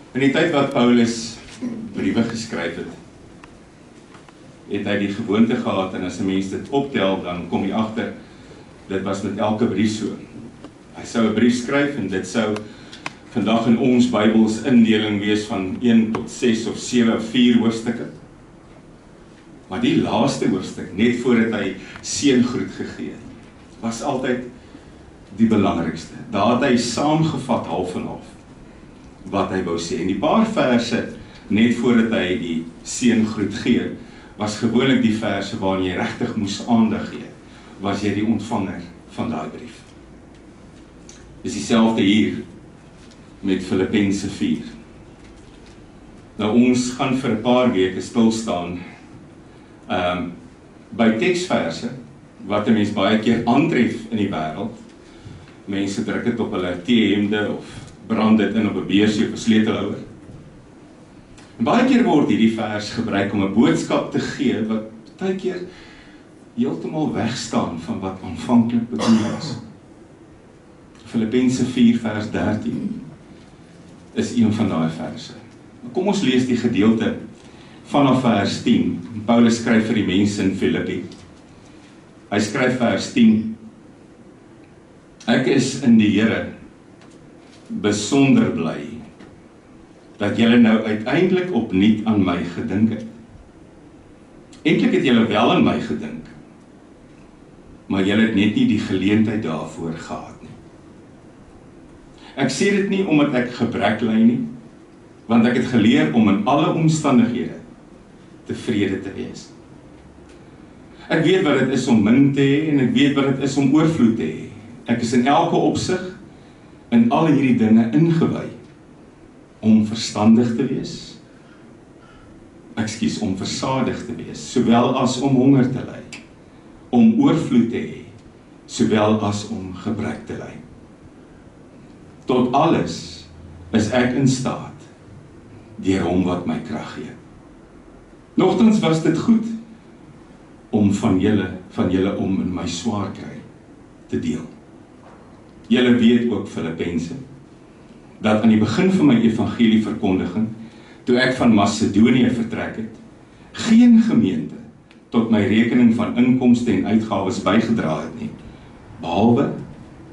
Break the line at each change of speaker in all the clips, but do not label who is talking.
In die tyd wat Paulus briewe geskryf het, het hy die gewoonte gehad, en as 'n mens dit optel, dan kom jy agter, dit was met elke brief so. Hy sou 'n brief skryf, en dit sou vandag in ons Bybels indeling wees van 1 tot 6 of 7 of 4 hoofstukke. Maar die laaste hoofstuk, net voordat hy seëngroet gegee het, was altyd die belangrikste. Daar het hy saamgevat half en half wat hy wou sê. En die paar verse, net voordat hy die seëngroet gee, was gewoonlik die verse waarin jy regtig moes aandag gee, was jy die ontvanger van daai brief. Dis dieselfde hier met Filippense 4. Nou ons gaan vir 'n paar weke stil staan by teksverse wat 'n mens baie keer aantref in die wêreld. Mense druk dit op hulle T-hemde of brand dit in op 'n beursie of 'n sleutelhouer. En baie keer word hierdie vers gebruik om 'n boodskap te gee wat baie keer heeltemal wegstaan van wat aanvanklik bedoel was. Filippense 4 vers 13 is een van daai verse. Kom ons lees die gedeelte vanaf vers 10. Paulus skryf vir die mense in Filippi. Hy skryf vers 10. Ek is in die Here besonder bly dat julle nou uiteindelik opnuut aan my gedink het. Eintlik het julle wel aan my gedink, maar julle het net nie die geleentheid daarvoor gehad nie. Ek sê dit nie omdat ek gebrek ly nie, want ek het geleer om in alle omstandighede tevrede te wees. Ek weet wat dit is om min te hê, en ek weet wat dit is om oorvloed te hê. Ek is in elke opsig in al hierdie dinge ingewy om verstandig te wees, om versadig te wees, sowel as om honger te ly, om oorvloed te hê, sowel as om gebrek te ly. Tot alles is ek in staat deur hom wat my krag gee. Nogtans was dit goed om van julle om in my swaar kry te deel. Julle weet ook, Filippense, dat aan die begin van my evangelieverkondiging, toe ek van Macedonië vertrek het, geen gemeente tot my rekening van inkomste en uitgawes bygedra het nie, behalwe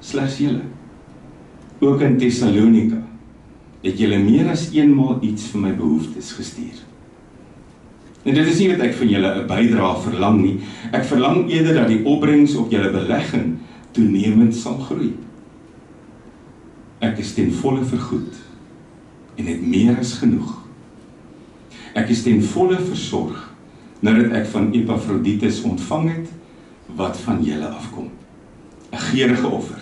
slegs julle. Ook in Thessalonika het julle meer as eenmaal iets vir my behoeftes gestuur. En dit is nie wat ek van julle 'n bydrae verlang nie, ek verlang eerder dat die opbrengs op julle belegging toenemend sal groei. Ek is ten volle vergoed en het meer as genoeg. Ek is ten volle versorg nadat ek van Epaphroditus ontvang het wat van julle afkom. 'n geurende offer,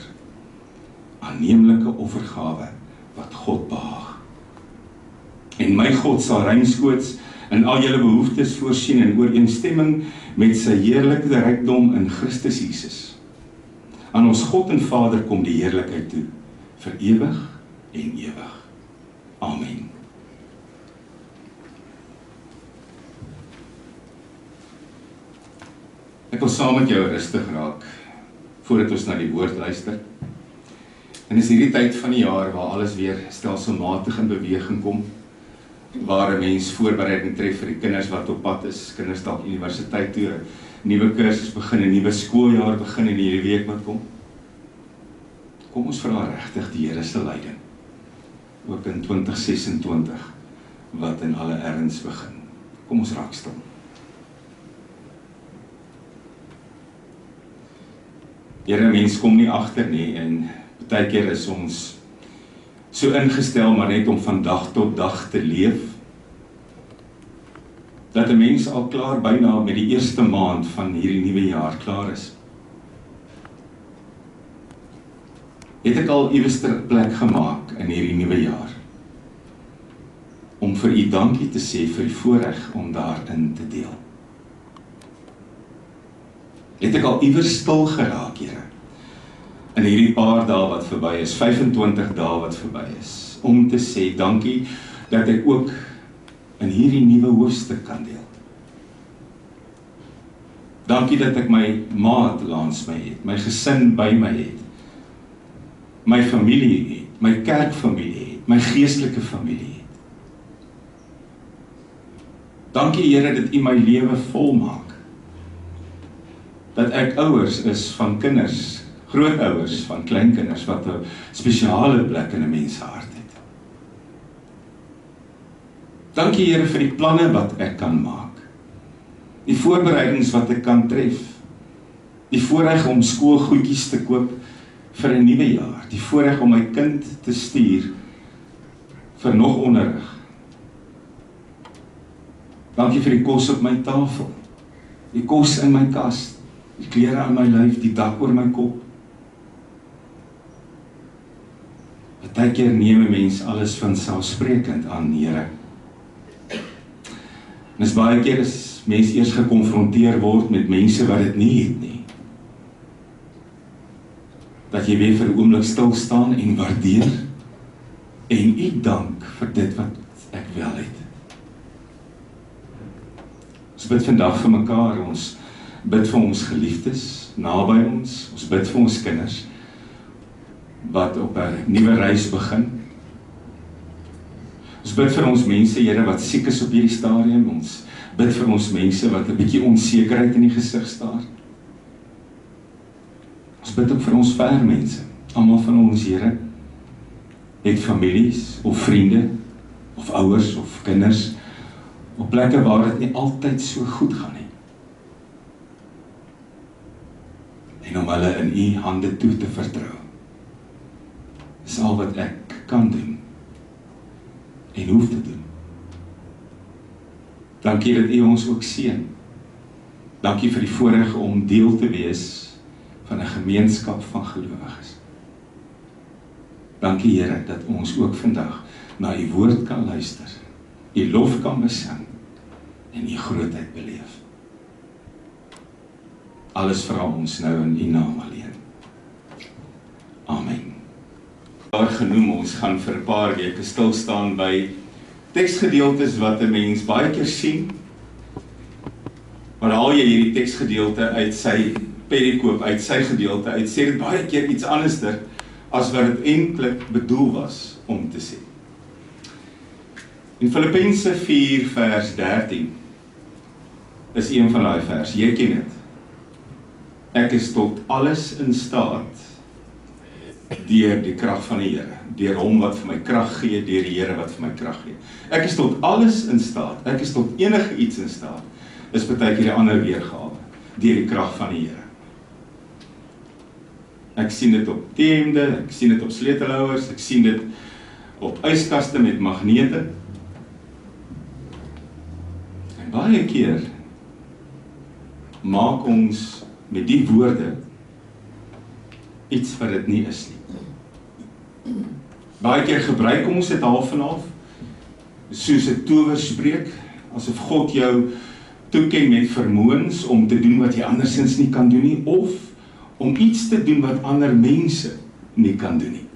aanneemlike offergawe wat God behaag. En my God sal ruimskoots in al julle behoeftes voorsien in ooreenstemming met sy heerlike rykdom in Christus Jesus. Aan ons God en Vader kom die heerlikheid toe, vir ewig en ewig. Amen. Ek wil saam met jou rustig raak, voordat ons na die woord luister. En is hierdie tyd van die jaar waar alles weer stelselmatig in beweging kom, waar 'n mens voorbereiding tref vir die kinders wat op pad is, kinders dalk universiteit toe, 'n nuwe kursus begin, 'n nuwe skooljaar begin in hierdie week wat kom. Kom ons vra regtig die Here se leiding, ook in 2026, wat in alle erns begin. Kom ons raak stil. Here, mens kom nie agter nie, en baie keer is ons so ingestel maar net om van dag tot dag te leef, dat 'n mens al klaar byna met die eerste maand van hierdie nuwe jaar klaar is. Het ek al iewers 'n plek gemaak in hierdie nuwe jaar om vir u dankie te sê vir die voorreg om daarin te deel. Het ek al iewers stil geraak, Here, in hierdie paar dae wat verby is, 25 dae wat verby is, om te sê dankie dat ek ook in hierdie nuwe hoofstuk kan deel. Dankie dat ek my maat langs my het, my gesin by my het, my familie het, my kerkfamilie het, my geestelike familie het. Dankie Here dat U my lewe volmaak. Dat ek ouers is van kinders, grootouers van kleinkinders, wat 'n spesiale plek in 'n mens se hart het. Dankie Here vir die planne wat ek kan maak. Die voorbereidings wat ek kan tref. Die voorreg om skoolgoedjies te koop vir 'n nuwe jaar. Die voorreg om my kind te stuur vir nog onderrig. Dankie vir die kos op my tafel. Die kos in my kas. Die klere aan my lyf, die dak oor my kop. Partykeer neem 'n mens alles vanselfsprekend aan, Here. En is baie keer as mens eers gekonfronteer word met mense wat dit nie het nie, dat jy weer vir 'n oomblik stil staan en waardeer en U dank vir dit wat ek wel het. Ons bid vandag vir mekaar, ons bid vir ons geliefdes, naby ons bid vir ons kinders, wat op 'n nuwe reis begin. Ons bid vir ons mense, Here, wat siek is op hierdie stadium, ons bid vir ons mense wat 'n bietjie onsekerheid in die gesig staar. Ons bid ook vir ons ver mense, almal van ons, Here, het families, of vriende, of ouers, of kinders, op plekke waar dit nie altyd so goed gaan nie. En om hulle in U hande toe te vertrou, is al wat ek kan doen, en hoef te doen. Dankie dat U ons ook seën. Dankie vir die voorreg om deel te wees van 'n gemeenskap van gelowiges. Dankie Here dat ons ook vandag na U woord kan luister, U lof kan besing en U grootheid beleef. Alles vra ons nou in U naam alleen. Amen. Daar genoem, ons gaan vir 'n paar weke stil staan by teksgedeeltes wat 'n mens baie keer sien. Maar haal jy hierdie teksgedeelte uit sy perikoop, uit sy gedeelte uit, sê dit baie keer iets anderster as wat dit eintlik bedoel was om te sê. In Filippense 4 vers 13 is een van daai vers, jy ken dit. Ek is tot alles in staat deur die krag van die Here, deur hom wat vir my krag gee, deur die Here wat vir my krag gee. Ek is tot alles in staat, ek is tot enige iets in staat, is baie keer 'n ander weergawe, deur die krag van die Here. Ek sien dit op T-hemde, ek sien dit op sleutelhouers, ek sien dit op yskaste met magnete. En baie keer maak ons met die woorde iets wat dit nie is nie. Baie keer gebruik ons dit half en half, soos 'n towerspreek, asof God jou toeken met vermoëns om te doen wat jy andersins nie kan doen nie, of om iets te doen wat ander mense nie kan doen nie.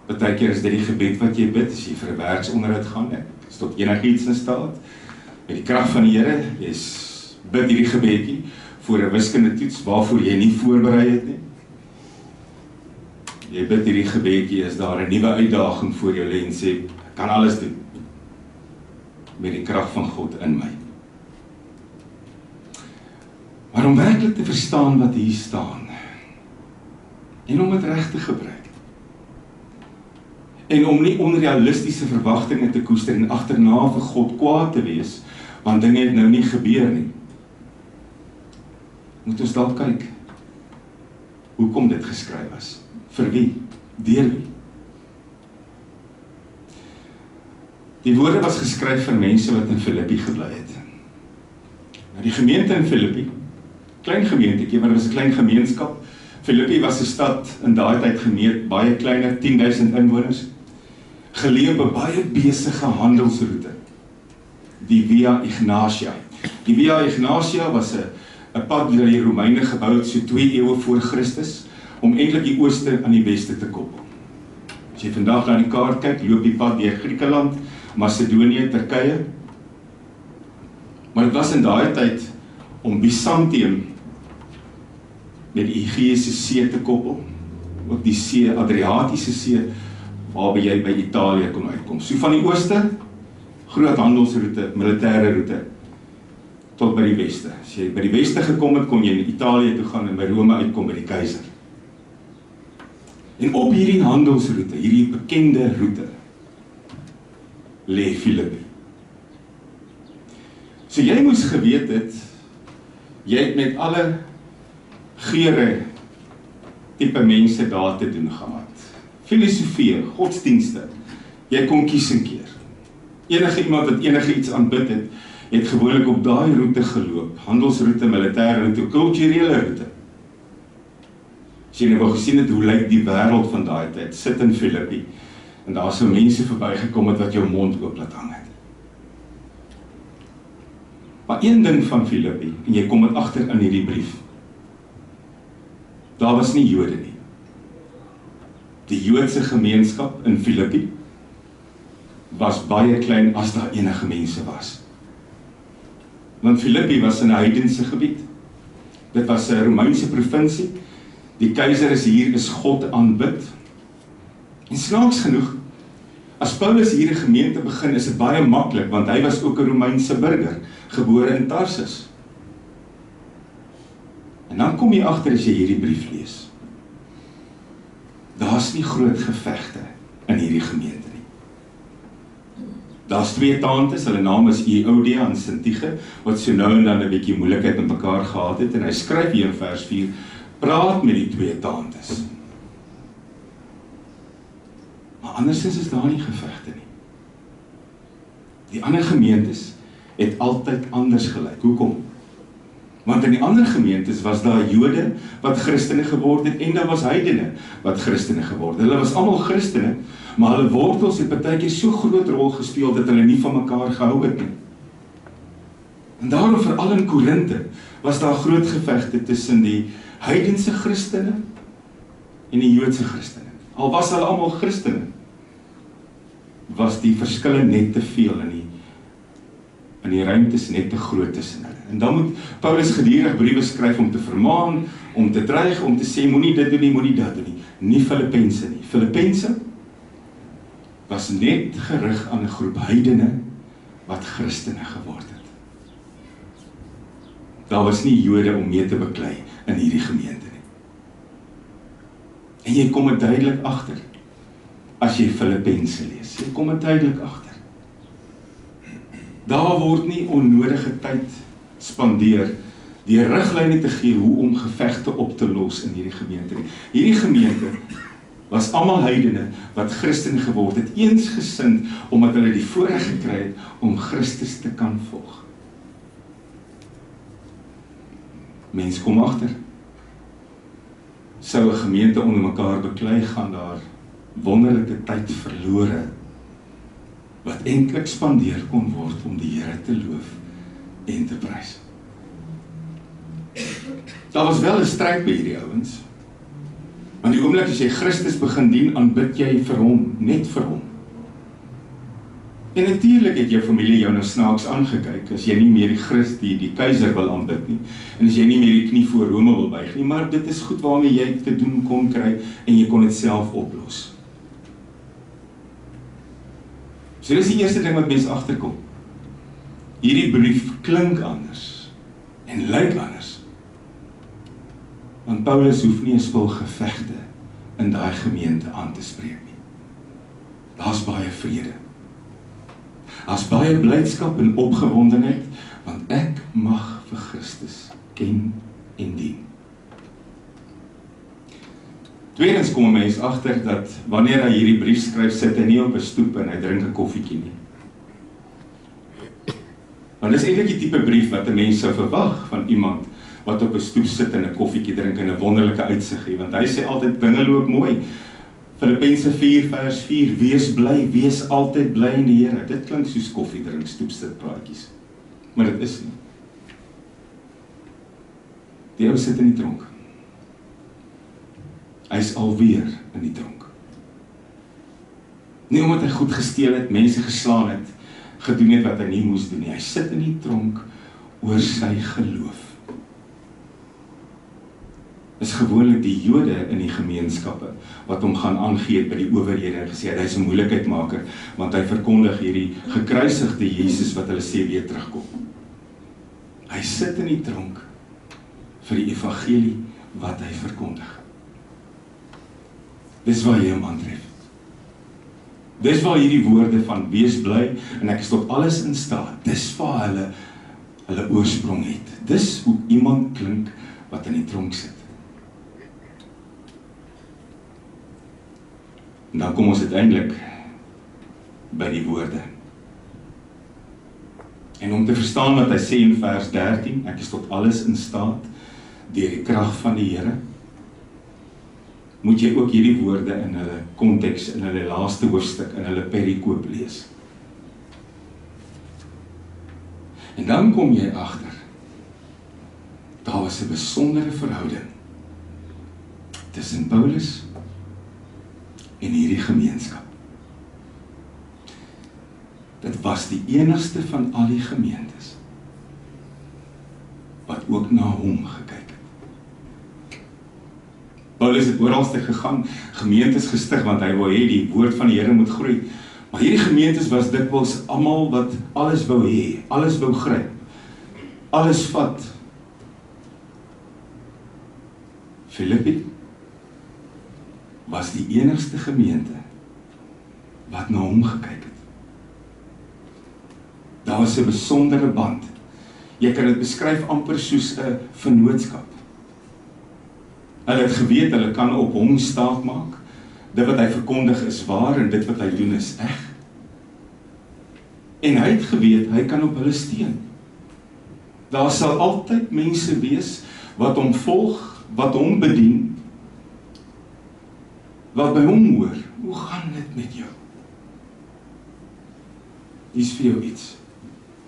Baie keer is dit die gebed wat jy bid, as jy vir 'n werksonderhoud gaan, is tot enigiets in staat, met die krag van die Here, jy bid hierdie gebedjie voor 'n wiskundetoets waarvoor jy nie voorberei het nie. Jy bid hierdie gebedjie as daar 'n nuwe uitdaging voor jou lê en sê, ek kan alles doen met die krag van God in my. Maar om werklik te verstaan wat hier staan, en om dit reg te gebruik, en om nie onrealistiese verwagtinge te koester en agterna vir God kwaad te wees, want dinge het nou nie gebeur nie, moet ons dalk kyk hoekom dit geskryf is. Vir wie? Deur wie? Die woorde was geskryf vir mense wat in Filippi gebly het. Nou die gemeente in Filippi, klein gemeentetjie, maar dit was 'n klein gemeenskap. Filippi was 'n stad in daai tyd gemeet, baie kleiner, 10.000 inwoners, geleë op 'n baie besige handelsroete, die Via Ignatia. Die Via Ignatia was 'n pad deur die Romeine gebou het so 2 eeue voor Christus, om eintlik die ooste aan die weste te koppel. As jy vandag na die kaart kyk, loop die pad deur Griekeland, Macedonië, Turkye. Maar dit was in daai tyd om Byzantium met die Egeïese See te koppel, ook die see, Adriatiese See, waarby jy by Italië kon uitkom. So van die ooste groot handelsroete, militêre roete, tot by die weste. As jy by die weste gekom het, kon jy in Italië toe gaan en by Rome uitkom by die keiser. En op hierdie handelsroete, hierdie bekende roete, lê Filippi. So jy moes geweet het, jy het met alle geure tipe mense daar te doen gehad. Filosofie, godsdienste, jy kon kies en keer. Enige iemand wat enige iets aanbid het gewoonlik op daai roete geloop, handelsroete, militêre roete, kulturele roete. As jy nou wou gesien het, hoe lyk die wêreld van daai tyd, sit in Filippi, en daar so mense verbygekom het wat jou mond oop laat hang het. Maar een ding van Filippi, en jy kom het agter in hierdie brief, daar was nie Jode nie. Die Joodse gemeenskap in Filippi was baie klein as daar enige mense was. Want Filippi was in 'n heidense gebied. Dit was 'n Romeinse provinsie. Die keiser is hier, is God aanbid. En snaaks genoeg, as Paulus hier 'n gemeente begin, is dit baie maklik, want hy was ook 'n Romeinse burger, gebore in Tarsus. En dan kom jy agter as jy hierdie brief lees. Daar's nie groot gevegte in hierdie gemeente nie. Daar's twee tantes, hulle naam is Euodia en Syntyche, wat so nou en dan 'n bietjie moeilikheid met mekaar gehad het, en hy skryf hier in vers 4, praat met die twee tantes. Maar andersins is daar nie gevegte nie. Die ander gemeentes het altyd anders gelyk. Hoekom? Want in die ander gemeentes was daar Jode wat Christene geword het, en daar was heidene wat Christene geword het. Hulle was almal Christene, maar hulle wortels het partykeer so groot rol gespeel dat hulle nie van mekaar gehou het nie. En daarom veral in Korinthe was daar groot gevegte tussen die heidense Christene en die Joodse Christene. Al was hulle almal Christene, was die verskille net te veel in die ruimtes net te groot tussen hulle. En dan moet Paulus gedurig briewe skryf om te vermaan, om te dreig, om te sê, moenie dit doen nie, moenie dat doen nie. Nie Filippense nie. Filippense was net gerig aan 'n groep heidene wat Christene geword het. Daar was nie Jode om mee te beklei in hierdie gemeente nie. En jy kom het duidelik agter as jy Filippense lees. Jy kom het duidelik agter. Daar word nie onnodige tyd spandeer deur riglyne te gee hoe om gevegte op te los in hierdie gemeente nie. Hierdie gemeente was almal heidene wat Christen geword het, eensgesind omdat hulle die voorreg gekry het om Christus te kan volg. Mens kom agter. Sou 'n gemeente onder mekaar beklei, gaan daar wonderlike tyd verlore wat eintlik spandeer kon word om die Here te loof en te prys. Daar was wel 'n stryd by hierdie ouens. Want die oomblik as jy Christus begin dien, aanbid jy vir hom, net vir hom. En natuurlik het jou familie jou nou snaaks aangekyk, as jy nie meer die Christ, die keiser wil aanbid nie, en as jy nie meer die knie voor Rome wil buig nie, maar dit is goed waarmee jy te doen kon kry, en jy kon dit self oplos. So dis die eerste ding wat mens agterkom. Hierdie brief klink anders, en lyk anders. Want Paulus hoef nie 'n spul gevegte in daai gemeente aan te spreek nie. Daar's baie vrede. Daar's baie blydskap en opgewondenheid, want ek mag vir Christus ken en dien. Tweedens kom 'n mens agter dat wanneer hy hierdie brief skryf, sit hy nie op 'n stoep en hy drink 'n koffietjie nie. Want dis eintlik die tipe brief wat 'n mens sou verwag van iemand wat op 'n stoep sit en 'n koffietjie drink en 'n wonderlike uitsig het, want hy sê altyd dinge loop mooi. Filippense 4 vers 4, wees bly, wees altyd bly in die Here. Dit klink soos koffie drink, stoepsit praatjies. Maar dit is nie. Die ou sit in die tronk. Hy is alweer in die tronk. Nie omdat hy goed gesteel het, mense geslaan het, gedoen het wat hy nie moes doen nie. Hy sit in die tronk oor sy geloof. is gewoonlik die Jode in die gemeenskappe wat hom gaan aangee by die owerhede en gesê, hy is 'n moeilikheidmaker, want hy verkondig hierdie gekruisigde Jesus wat hulle sê weer terugkom. Hy sit in die tronk vir die evangelie wat hy verkondig. Dis waar jy hom aantref. Dis waar hierdie woorde van wees bly en ek is tot alles in staat. Dis waar hulle oorsprong het. Dis hoe iemand klink wat in die tronk sit. En dan kom ons uiteindelik by die woorde. En om te verstaan wat hy sê in vers 13, ek is tot alles in staat deur die krag van die Here, moet jy ook hierdie woorde in hulle konteks, in hulle laaste hoofstuk, in hulle perikoop lees. En dan kom jy agter, daar was 'n besondere verhouding tussen Paulus en hierdie gemeenskap. Dit was die enigste van al die gemeentes wat ook na hom gekyk het. Paulus het oralste gegaan, gemeentes gestig, want hy wou hê die woord van die Here moet groei. Maar hierdie gemeentes was dikwels almal wat alles wou hê, alles wou gryp, alles vat. Filippi was die enigste gemeente wat na hom gekyk het. Daar was 'n besondere band. Jy kan dit beskryf amper soos 'n vennootskap. Hulle het geweet, hulle kan op hom staat maak. Dit wat hy verkondig is waar en dit wat hy doen is reg. En hy het geweet, hy kan op hulle steun. Daar sal altyd mense wees wat hom volg, wat hom bedien, wat by hom hoor. Hoe gaan dit met jou? Dis vir jou iets.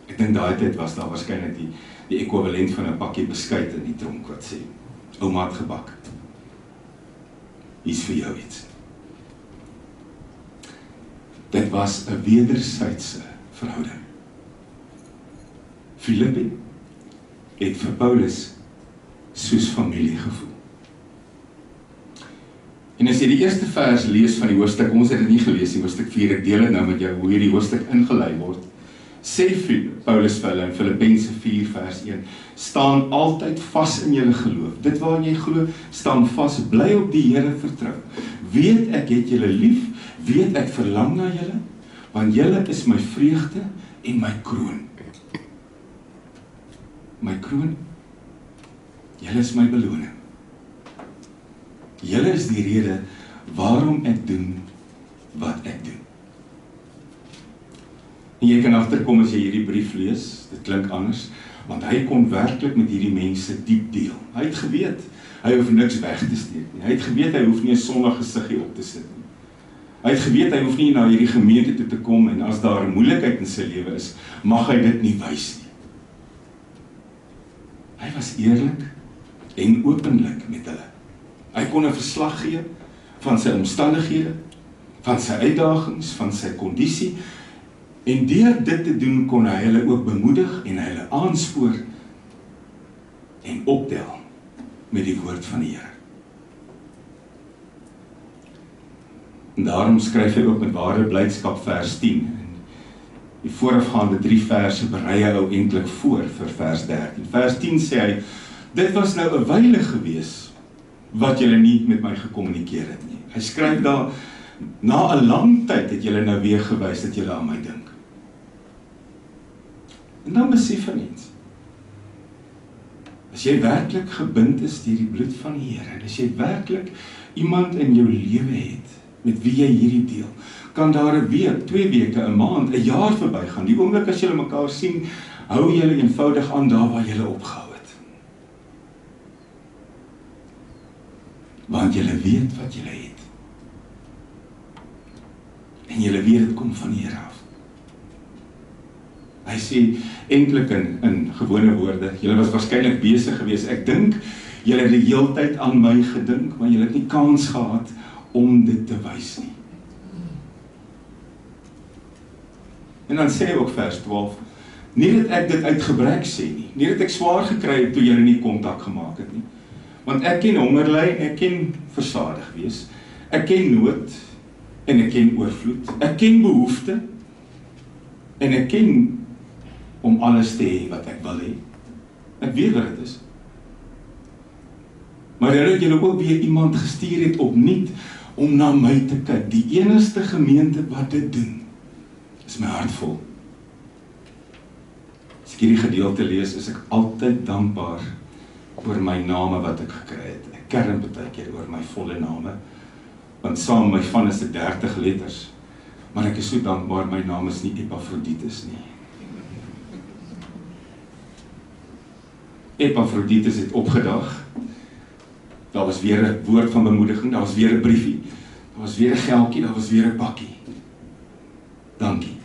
Ek dink daai tyd was daar waarskynlik die ekwivalent van 'n pakkie beskuit in die tronk wat sê, ouma het gebak. Dis vir jou iets. Dit was 'n wederwysige verhouding. Filippi het vir Paulus soos familie gevoel. En as jy die eerste vers lees van die hoofstuk, ons het dit nie gelees nie, hoofstuk 4, ek deel dit nou met jou, hoe hierdie hoofstuk ingelei word, sê Paulus vir hulle in Filippense 4 vers 1, staan altyd vas in julle geloof. Dit waarin jy glo, staan vas, bly op die Here vertrou. Weet ek het julle lief, weet ek verlang na julle, want julle is my vreugde en my kroon. My kroon, julle is my beloning. Julle is die rede waarom ek doen wat ek doen. En jy kan agterkom as jy hierdie brief lees, dit klink anders, want hy kon werklik met hierdie mense diep deel. Hy het geweet, hy hoef niks weg te steek nie. Hy het geweet, hy hoef nie 'n sondige gesiggie op te sit nie. Hy het geweet, hy hoef nie na hierdie gemeente toe te kom en as daar 'n moeilikheid in sy lewe is, mag hy dit nie wys nie. Hy was eerlik en openlik met hulle. Hy kon 'n verslag gee van sy omstandighede, van sy uitdagings, van sy kondisie, en deur dit te doen kon hy hulle ook bemoedig en hulle aanspoor en optel met die woord van die Here. En daarom skryf hy ook met ware blydskap vers 10. Die voorafgaande 3 verse berei hy ou eintlik voor vir vers 13. Vers 10 sê hy, dit was nou 'n wyle gewees wat julle nie met my gekommunikeer het nie. Hy skryf daar, na 'n lang tyd het julle nou weer gewys dat julle aan my dink. En dan besef hy iets. As jy werklik gebind is deur die bloed van die Here, en as jy werklik iemand in jou lewe het, met wie jy hierdie deel, kan daar 'n week, 2 weke, 'n maand, 'n jaar verbygaan. Die oomblik as julle mekaar sien, hou julle eenvoudig aan daar waar julle opgehou het. Want julle weet wat julle het. En julle weet dit kom van die Here af. Hy sê eintlik in gewone woorde, julle was waarskynlik besig geweest, ek dink, julle het die heeltyd aan my gedink, maar julle het nie kans gehad om dit te wys nie. En dan sê hy ook vers 12, nie dat ek dit uit gebrek sê nie, nie dat ek swaar gekry het toe julle nie kontak gemaak het nie, Want ek ken hongerly, ek ken versadig wees, ek ken nood, en ek ken oorvloed, ek ken behoefte, en ek ken om alles te hê wat ek wil hê. Ek weet wat dit is. Maar dat julle ook weer iemand gestuur het opnuut om na my te kyk. Die enigste gemeente wat dit doen, is my hart vol. As ek hierdie gedeelte lees, is ek altyd dankbaar oor my name wat ek gekry het. Ek kerm baie keer oor my volle name, want saam my van is dit 30 letters. Maar ek is so dankbaar, my naam is nie Epaphroditus nie. Epaphroditus het opgedag. Daar was weer 'n woord van bemoediging, daar was weer 'n briefie, daar was weer 'n geldjie, daar was weer 'n pakkie. Dankie.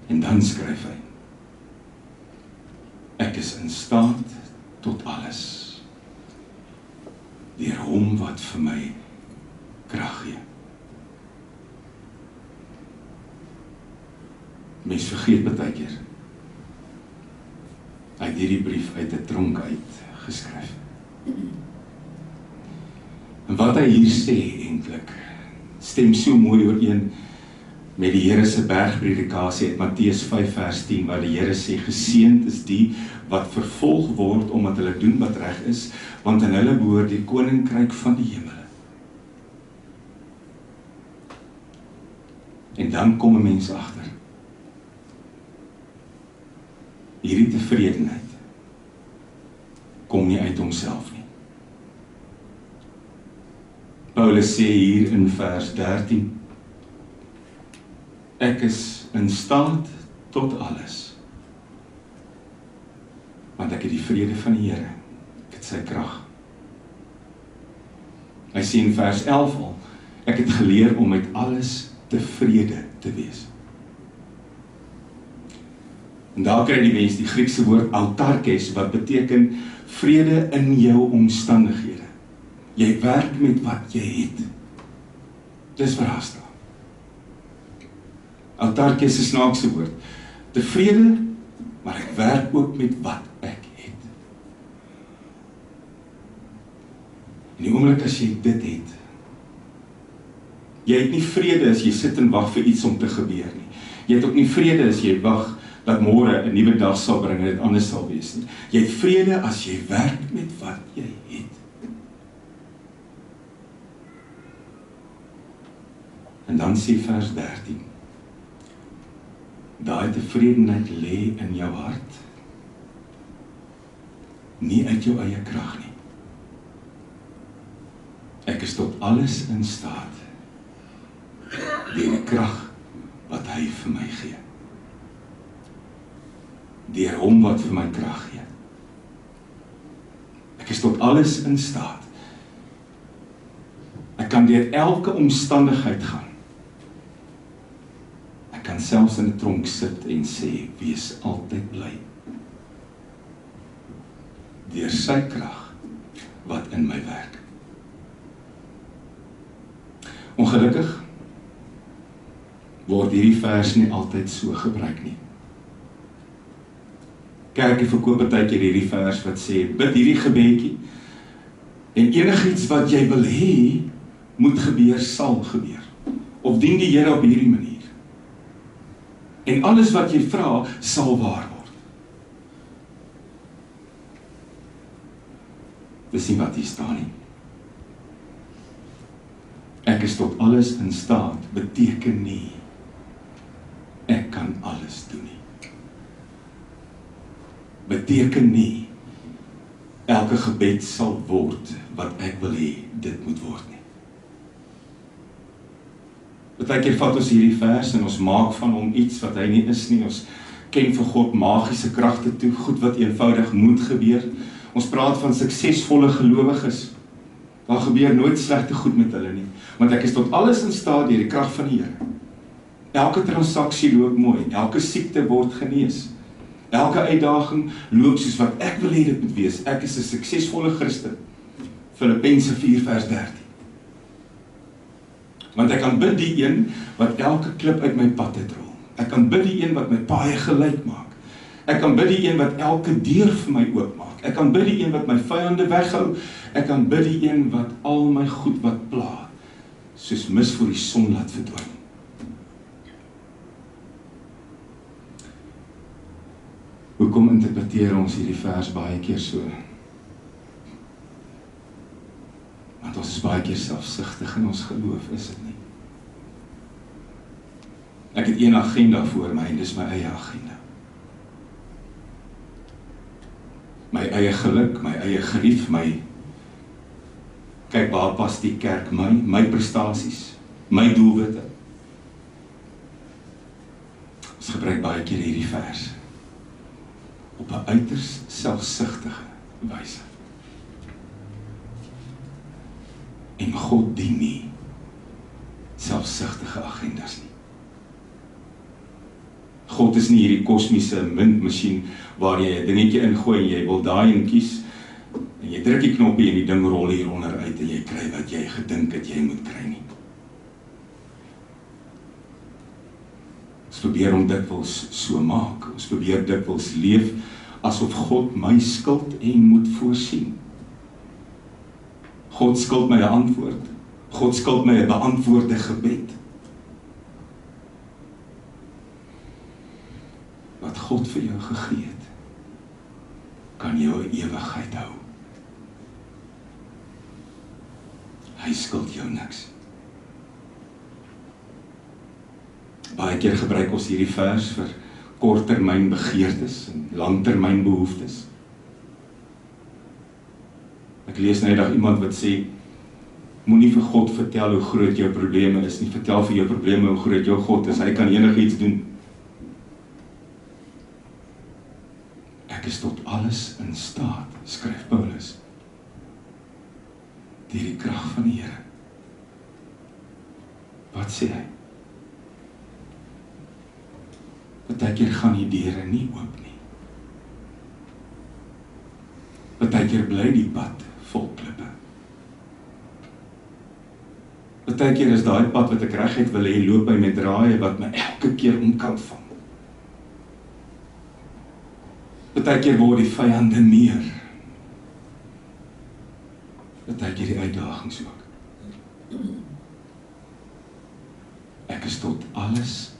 En dan skryf hy: Ek is in staat tot alles, deur hom wat vir my krag gee. Mens vergeet baie keer. Hy het hierdie brief uit 'n tronk uit geskryf. En wat hy hier sê eintlik, stem so mooi ooreen met die Here se bergpredikasie uit Matteus 5 vers 10, waar die Here sê, geseënd is die wat vervolg word omdat hulle doen wat reg is, want aan hulle behoort die koninkryk van die hemele. En dan kom 'n mens agter. Hierdie tevredenheid kom nie uit homself nie. Paulus sê hier in vers 13, ek is in staat tot alles, want ek het die vrede van die Here, ek het sy krag. Hy sê in vers 11 al, ek het geleer om met alles tevrede te wees. En daar kry die mens die Griekse woord autarkes, wat beteken vrede in jou omstandighede. Jy werk met wat jy het. Dis verras daar. Autarkes is 'n snaakse woord. Tevrede, maar ek werk ook met wat ek het. En die oomblik as jy dit het, jy het nie vrede as jy sit en wag vir iets om te gebeur nie. Jy het ook nie vrede as jy wag dat môre 'n nuwe dag sal bring en dit anders sal wees nie. Jy het vrede as jy werk met wat jy het. En dan sê vers 13, daai tevredenheid lê in jou hart, nie uit jou eie krag nie. Ek is tot alles in staat, deur die krag wat hy vir my gee. Deur hom wat vir my krag gee. Ek is tot alles in staat. Ek kan deur elke omstandigheid gaan. Ek kan selfs in 'n tronk sit en sê, wees altyd bly. Deur sy krag wat in my werk. Ongelukkig word hierdie vers nie altyd so gebruik nie. Kerkie verkoop baie keer hierdie vers wat sê, bid hierdie gebedjie en enigiets wat jy wil hê moet gebeur, sal gebeur. Of dien die Here op hierdie manier. En alles wat jy vra, sal waar word. Dis nie wat hier staan nie. Ek is tot alles in staat, beteken nie, ek kan alles doen nie. Beteken nie, elke gebed sal word, wat ek wil hê, dit moet word nie. Partykeer vat ons hierdie vers en ons maak van hom iets wat hy nie is nie, ons ken vir God magiese kragte toe, goed wat eenvoudig moet gebeur. Ons praat van suksesvolle gelowiges, daar gebeur nooit slegte goed met hulle nie, want ek is tot alles in staat deur die krag van die Here. Elke transaksie loop mooi, elke siekte word genees, elke uitdaging loop soos wat ek wil hê dit moet wees. Ek is 'n suksesvolle Christen. Filippense 4 vers 13. Want ek kan bid die een wat elke klip uit my pad uitrol. Ek kan bid die een wat my paaie gelyk maak. Ek kan bid die een wat elke deur vir my oopmaak. Ek kan bid die een wat my vyande weghou, ek kan bid die een wat al my goed wat pla, soos mis voor die son laat verdwyn. Hoekom interpreteer ons hierdie vers baie keer so? Want ons is baie keer selfsugtig in ons geloof, is dit nie? Ek het een agenda voor my en dis my eie agenda. My eie geluk, my eie gerief, kyk waar pas die kerk my prestasies, my doelwitte. Ons gebruik baie keer hierdie vers op 'n uiters selfsugtige wyse. En God dien nie selfsugtige agendas nie. God is nie hierdie kosmiese muntmasjien waar jy 'n dingetjie ingooi en jy wil daai en kies en jy druk die knoppie en die ding rol hieronder uit en jy kry wat jy gedink het jy moet kry nie. Ons probeer om dikwels so maak. Ons probeer dikwels leef asof God my skuld en moet voorsien. God skuld my 'n antwoord. God skuld my 'n beantwoorde gebed. Wat God vir jou gegee het, kan jou 'n ewigheid hou. Hy skuld jou niks. Baie keer gebruik ons hierdie vers vir korttermyn begeertes en langtermyn behoeftes. Ek lees nou eendag iemand wat sê, moenie vir God vertel hoe groot jou probleme is nie, vertel vir jou probleme hoe groot jou God is, hy kan enigiets doen. Ek is tot alles in staat, skryf Paulus, deur die krag van die Here. Wat sê hy? Partykeer gaan die deure nie oop nie. Partykeer bly die pad vol klippe. Partykeer is daai pad wat ek reguit wil hê, loop hy met draaie wat my elke keer omkant vang. Partykeer word die vyande meer. Partykeer die uitdagings ook. Ek is tot alles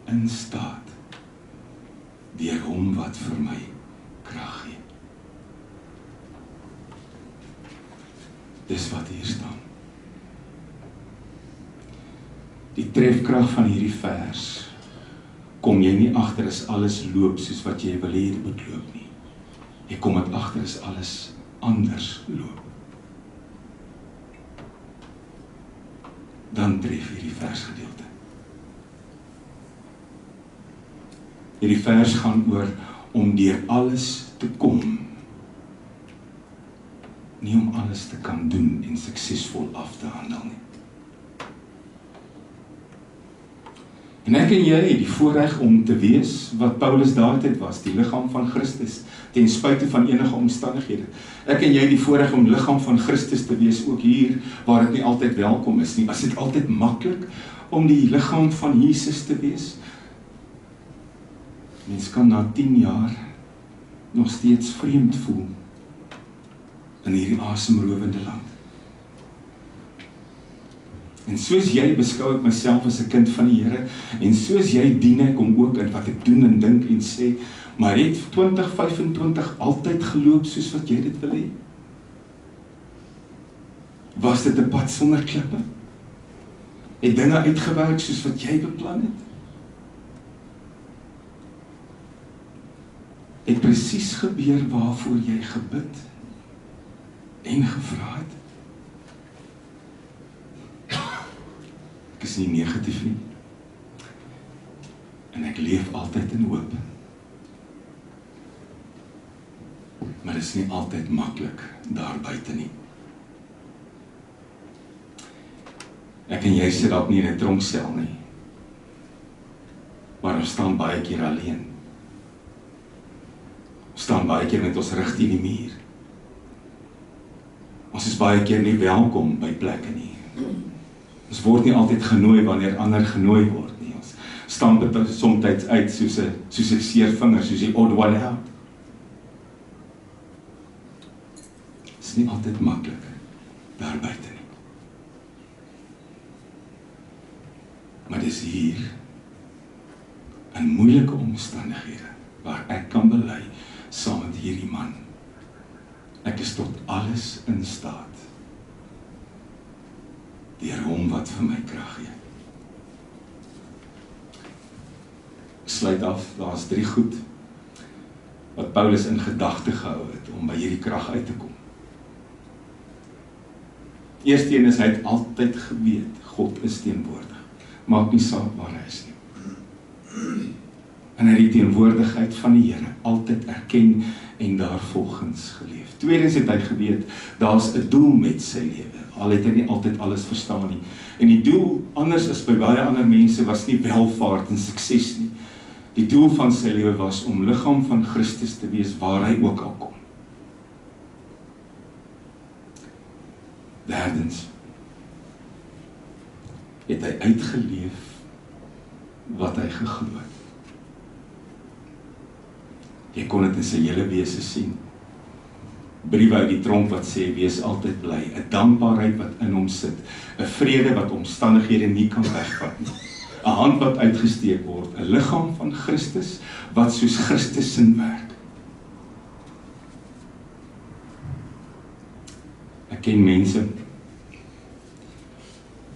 in staat deur hom wat vir my krag gee. Dis wat hier staan. Die trefkrag van hierdie vers kom jy nie agter as alles loop soos wat jy wil hê dit moet loop nie. Jy kom dit agter as alles anders loop. Dan tref hierdie versgedeelte. Hierdie vers gaan oor om deur alles te kom. Nie om alles te kan doen en suksesvol af te handel nie. En ek en jy het die voorreg om te wees wat Paulus daardie was, die liggaam van Christus, ten spyte van enige omstandighede. Ek en jy het die voorreg om liggaam van Christus te wees, ook hier, waar dit nie altyd welkom is nie. As dit altyd maklik om die liggaam van Jesus te wees? Mens kan na 10 jaar nog steeds vreemd voel in hierdie asemrowende land. En soos jy beskou ek myself as 'n kind van die Here, en soos jy dien ek hom ook in wat ek doen en dink en sê, maar het 2025 altyd geloop soos wat jy dit wil hê? Was dit 'n pad sonder klippe? Het dinge uitgewerk soos wat jy beplan het? Het presies gebeur waarvoor jy gebid en gevra het? Ek is nie negatief nie. En ek leef altyd in hoop. Maar dit is nie altyd maklik daar buite nie. Ek en jy sit dalk nie in 'n tronksel nie. Maar ons staan baie keer alleen. Ons staan baie keer met ons rug teen die muur. Ons is baie keer nie welkom by plekke nie. Ons word nie altyd genooi wanneer ander genooi word nie. Ons staan soms uit soos 'n seer vinger, soos die odd one out. is nie altyd maklik daar buite nie. Maar dis hier, in moeilike omstandighede, waar ek kan bely, saam met hierdie man. Ek is tot alles in staat, deur hom wat vir my krag gee. Sluit af, daar is 3 goed, wat Paulus in gedagte gehou het, om by hierdie krag uit te kom. Eerste een is, hy het altyd geweet, God is teenwoordig. Maak nie saak waar hy is nie. En hy het die teenwoordigheid van die Here altyd erken en daarvolgens geleef. Tweedens het hy geweet, daar's 'n doel met sy lewe, al het hy nie altyd alles verstaan nie. En die doel, anders as by baie ander mense, was nie welvaart en sukses nie. Die doel van sy lewe was om liggaam van Christus te wees, waar hy ook al kom. Derdens, het hy uitgeleef wat hy geglo het. Jy kon dit in sy hele wese sien. Briewe uit die tronk wat sê, wees altyd bly, 'n dankbaarheid wat in hom sit, 'n vrede wat omstandighede nie kan wegvat nie, 'n hand wat uitgesteek word, 'n liggaam van Christus, wat soos Christus sin werk. Ek ken mense,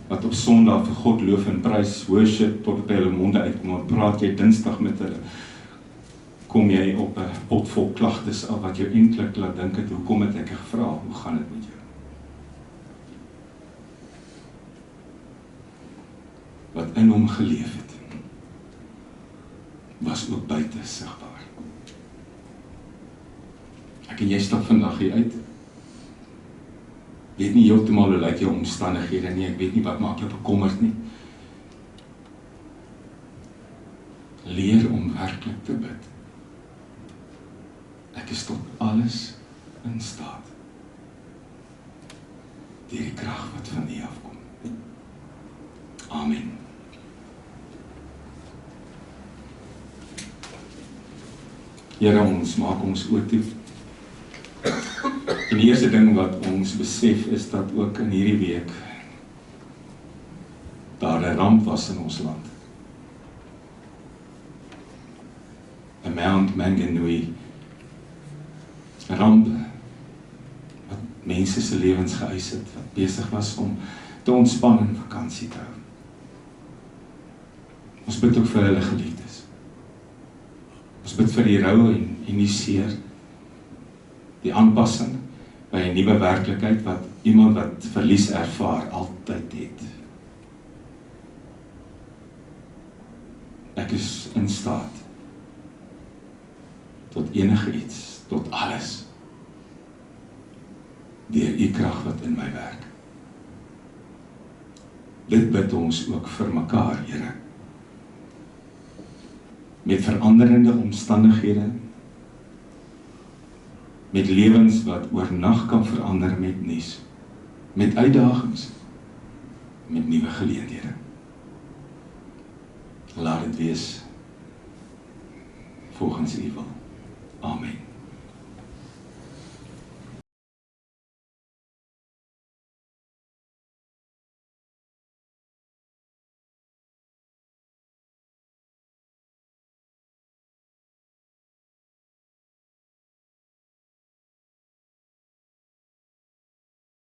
wat op Sondag vir God loof en prys, worship, tot by hulle monde uitkom, en praat jy Dinsdag met hulle, kom jy op 'n pot vol klagtes af, wat jou eintlik laat dink het, hoekom het ek gevra, hoe gaan dit met jou? Wat in hom geleef het, was ook buite sigbaar. Ek en jy stap vandag hier uit, weet nie heeltemal hoe lyk jou omstandighede nie, ek weet nie wat maak jou bekommerd nie. Leer om werklik te bid. Ek is tot alles in staat, deur die krag wat van U afkom. Amen. Here, ons maak ons oë toe. En die eerste ding wat ons besef is dat ook in hierdie week daar 'n ramp was in ons land. 'n Mount Maunganui ramp wat mense se lewens geëis het, wat besig was om te ontspan en vakansie te hou. Ons bid ook vir hulle geliefdes. Ons bid vir die rou en die seer, die aanpassing by 'n nuwe werklikheid wat iemand wat verlies ervaar altyd het. Ek is in staat tot enige iets, tot alles, deur U krag wat in my werk. Dit bid ons ook vir mekaar, Here. Met veranderende omstandighede, met lewens wat oornag kan verander met nuus, met uitdagings, met nuwe geleenthede. Laat dit wees volgens U wil. Amen.